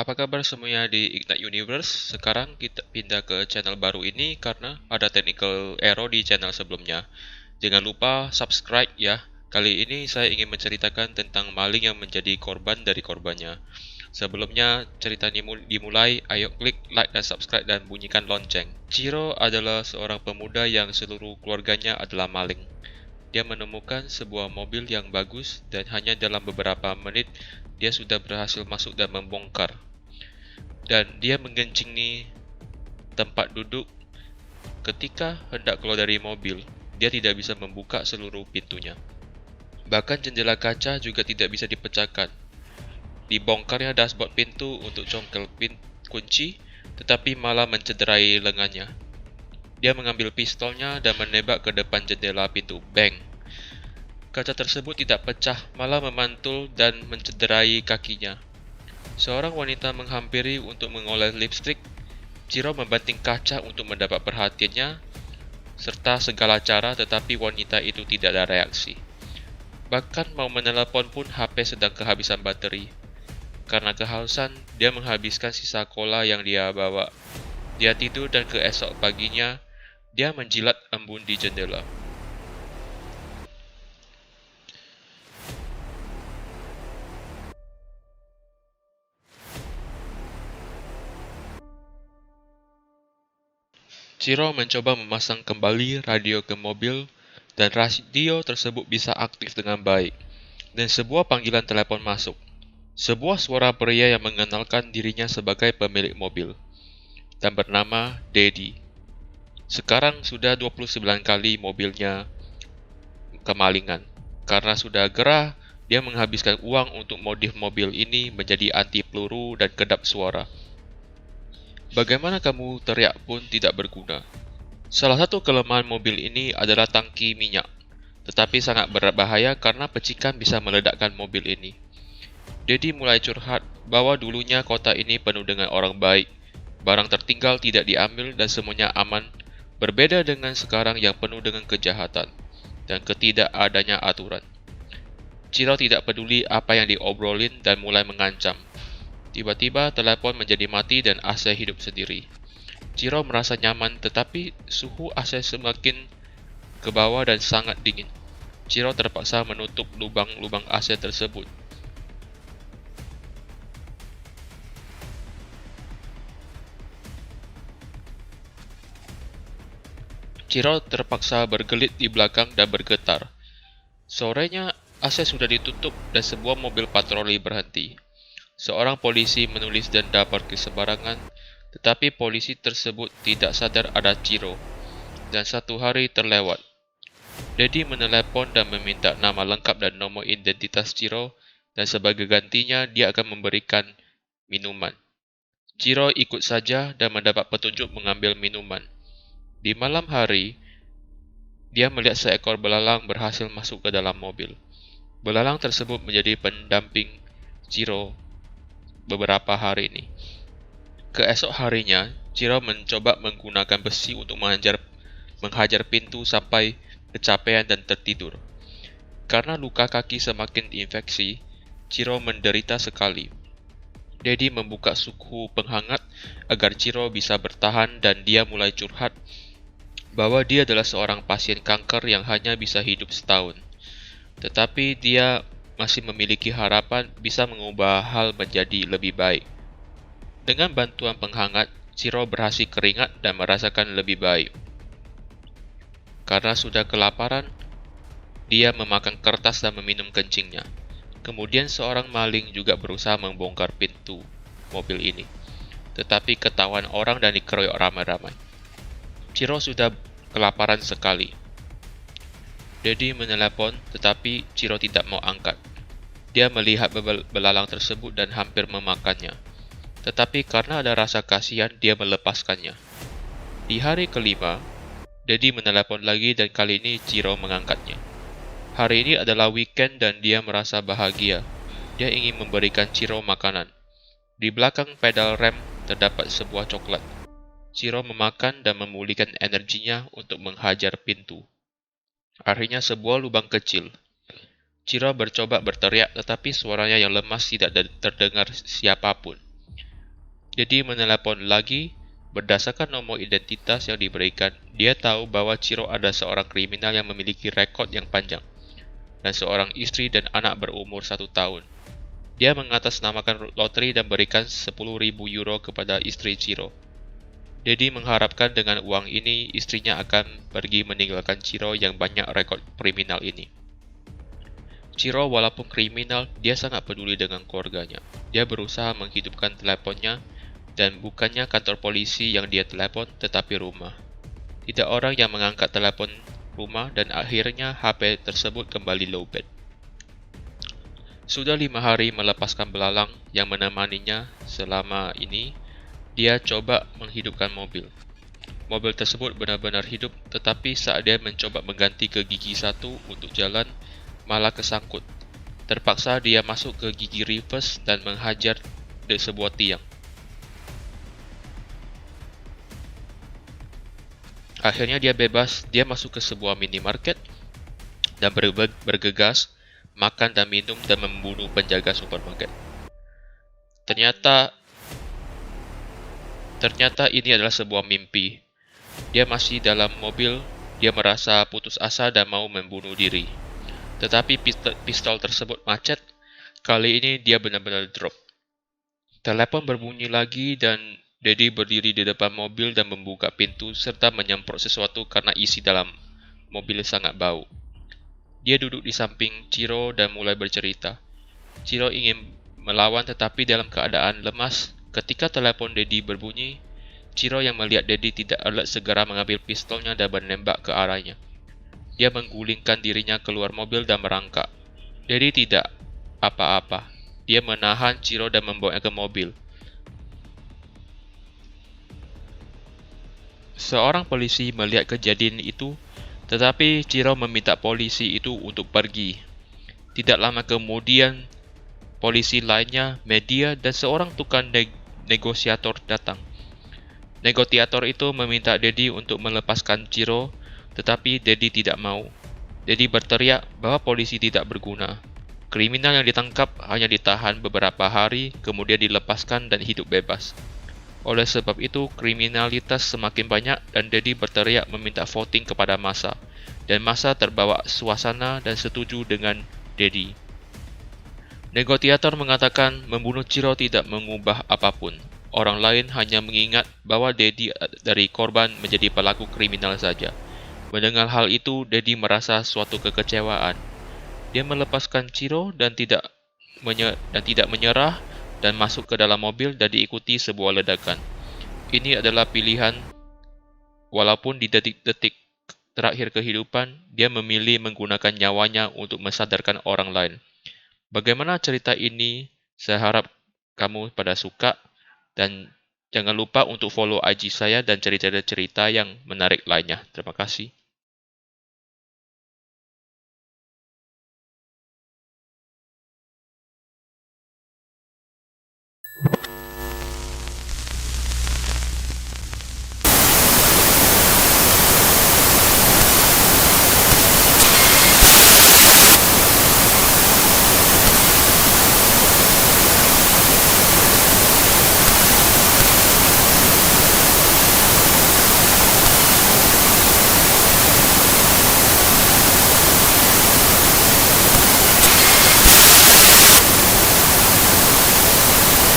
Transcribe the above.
Apa kabar semuanya di Ignite Universe? Sekarang kita pindah ke channel baru ini karena ada technical error di channel sebelumnya. Jangan lupa subscribe ya. Kali ini saya ingin menceritakan tentang maling yang menjadi korban dari korbannya. Sebelumnya cerita dimulai, ayo klik like dan subscribe dan bunyikan lonceng. Chiro adalah seorang pemuda yang seluruh keluarganya adalah maling. Dia menemukan sebuah mobil yang bagus dan hanya dalam beberapa menit dia sudah berhasil masuk dan membongkar. Dan dia menggencingi tempat duduk. Ketika hendak keluar dari mobil, dia tidak bisa membuka seluruh pintunya. Bahkan jendela kaca juga tidak bisa dipecahkan. Dibongkarnya dashboard pintu untuk congkel kunci, tetapi malah mencederai lengannya. Dia mengambil pistolnya dan menembak ke depan jendela pintu. Bang! Kaca tersebut tidak pecah, malah memantul dan mencederai kakinya. Seorang wanita menghampiri untuk mengoles lipstik. Chiro membanting kaca untuk mendapat perhatiannya, serta segala cara, tetapi wanita itu tidak ada reaksi. Bahkan mau menelepon pun HP sedang kehabisan bateri. Karena kehausan, dia menghabiskan sisa cola yang dia bawa. Dia tidur dan keesok paginya, dia menjilat embun di jendela. Chiro mencoba memasang kembali radio ke mobil, dan radio tersebut bisa aktif dengan baik. Dan sebuah panggilan telepon masuk. Sebuah suara pria yang mengenalkan dirinya sebagai pemilik mobil dan bernama Daddy. Sekarang sudah 29 kali mobilnya kemalingan. Karena sudah gerah, dia menghabiskan uang untuk modif mobil ini menjadi anti peluru dan kedap suara. Bagaimana kamu teriak pun tidak berguna. Salah satu kelemahan mobil ini adalah tangki minyak, tetapi sangat berbahaya karena percikan bisa meledakkan mobil ini. Daddy mulai curhat bahwa dulunya kota ini penuh dengan orang baik, barang tertinggal tidak diambil dan semuanya aman, berbeda dengan sekarang yang penuh dengan kejahatan dan ketidakadanya aturan. Chiro tidak peduli apa yang diobrolin dan mulai mengancam. Tiba-tiba telepon menjadi mati dan AC hidup sendiri. Chiro merasa nyaman tetapi suhu AC semakin ke bawah dan sangat dingin. Chiro terpaksa menutup lubang-lubang AC tersebut. Chiro terpaksa bergelit di belakang dan bergetar. Sorenya, AC sudah ditutup dan sebuah mobil patroli berhenti. Seorang polisi menulis denda parkir sembarangan, tetapi polisi tersebut tidak sadar ada Chiro. Dan 1 hari terlewat. Daddy menelepon dan meminta nama lengkap dan nomor identitas Chiro, dan sebagai gantinya dia akan memberikan minuman. Chiro ikut saja dan mendapat petunjuk mengambil minuman. Di malam hari, dia melihat seekor belalang berhasil masuk ke dalam mobil. Belalang tersebut menjadi pendamping Chiro beberapa hari ini. Keesok harinya, Chiro mencoba menggunakan besi untuk menghajar pintu sampai kecapean dan tertidur. Karena luka kaki semakin diinfeksi, Chiro menderita sekali. Daddy membuka suhu penghangat agar Chiro bisa bertahan dan dia mulai curhat bahwa dia adalah seorang pasien kanker yang hanya bisa hidup setahun. Tetapi dia masih memiliki harapan bisa mengubah hal menjadi lebih baik. Dengan bantuan penghangat, Chiro berhasil keringat dan merasakan lebih baik. Karena sudah kelaparan, dia memakan kertas dan meminum kencingnya. Kemudian seorang maling juga berusaha membongkar pintu mobil ini. Tetapi ketahuan orang dan dikeroyok ramai-ramai. Chiro sudah kelaparan sekali. Daddy menelepon, tetapi Chiro tidak mau angkat. Dia melihat belalang tersebut dan hampir memakannya. Tetapi karena ada rasa kasihan, dia melepaskannya. Di hari kelima, Daddy menelepon lagi dan kali ini Chiro mengangkatnya. Hari ini adalah weekend dan dia merasa bahagia. Dia ingin memberikan Chiro makanan. Di belakang pedal rem terdapat sebuah coklat. Chiro memakan dan memulihkan energinya untuk menghajar pintu. Akhirnya sebuah lubang kecil. Chiro bercoba berteriak tetapi suaranya yang lemas tidak terdengar siapapun. Dedi menelepon lagi. Berdasarkan nomor identitas yang diberikan, dia tahu bahwa Ciro adalah seorang kriminal yang memiliki rekod yang panjang dan seorang istri dan anak berumur 1 tahun. Dia mengatasnamakan lotre dan berikan 10.000 euro kepada istri Ciro. Dedi mengharapkan dengan uang ini istrinya akan pergi meninggalkan Ciro yang banyak rekod kriminal ini. Ciro walaupun kriminal, dia sangat peduli dengan keluarganya. Dia berusaha menghidupkan teleponnya dan bukannya kantor polisi yang dia telepon, tetapi rumah. Tidak orang yang mengangkat telepon rumah dan akhirnya HP tersebut kembali lowbat. Sudah 5 hari melepaskan belalang yang menemaninya selama ini, dia coba menghidupkan mobil. Mobil tersebut benar-benar hidup, tetapi saat dia mencoba mengganti ke gigi satu untuk jalan, malah kesangkut. Terpaksa dia masuk ke gigi reverse dan menghajar di sebuah tiang. Akhirnya dia bebas, dia masuk ke sebuah minimarket dan bergegas, makan dan minum dan membunuh penjaga supermarket. Ternyata ini adalah sebuah mimpi. Dia masih dalam mobil, dia merasa putus asa dan mau membunuh diri. Tetapi pistol tersebut macet, kali ini dia benar-benar drop. Telepon berbunyi lagi dan Dedi berdiri di depan mobil dan membuka pintu serta menyemprot sesuatu karena isi dalam mobil sangat bau. Dia duduk di samping Ciro dan mulai bercerita. Ciro ingin melawan tetapi dalam keadaan lemas. Ketika telepon Dedi berbunyi, Ciro yang melihat Dedi tidak alert segera mengambil pistolnya dan menembak ke arahnya. Dia menggulingkan dirinya keluar mobil dan merangkak. Dedi tidak apa-apa. Dia menahan Ciro dan membawanya ke mobil. Seorang polisi melihat kejadian itu, tetapi Ciro meminta polisi itu untuk pergi. Tidak lama kemudian, polisi lainnya, media, dan seorang tukang negosiator datang. Negosiator itu meminta Dedi untuk melepaskan Ciro, tetapi Dedi tidak mau. Dedi berteriak bahwa polisi tidak berguna. Kriminal yang ditangkap hanya ditahan beberapa hari, kemudian dilepaskan dan hidup bebas. Oleh sebab itu, kriminalitas semakin banyak dan Dedi berteriak meminta voting kepada massa. Dan massa terbawa suasana dan setuju dengan Dedi. Negosiator mengatakan membunuh Ciro tidak mengubah apapun. Orang lain hanya mengingat bahwa Dedi dari korban menjadi pelaku kriminal saja. Mendengar hal itu, Dedi merasa suatu kekecewaan. Dia melepaskan Ciro dan tidak menyerah dan masuk ke dalam mobil dan diikuti sebuah ledakan. Ini adalah pilihan, walaupun di detik-detik terakhir kehidupan, dia memilih menggunakan nyawanya untuk mensadarkan orang lain. Bagaimana cerita ini? Saya harap kamu pada suka dan jangan lupa untuk follow IG saya dan cerita-cerita yang menarik lainnya. Terima kasih.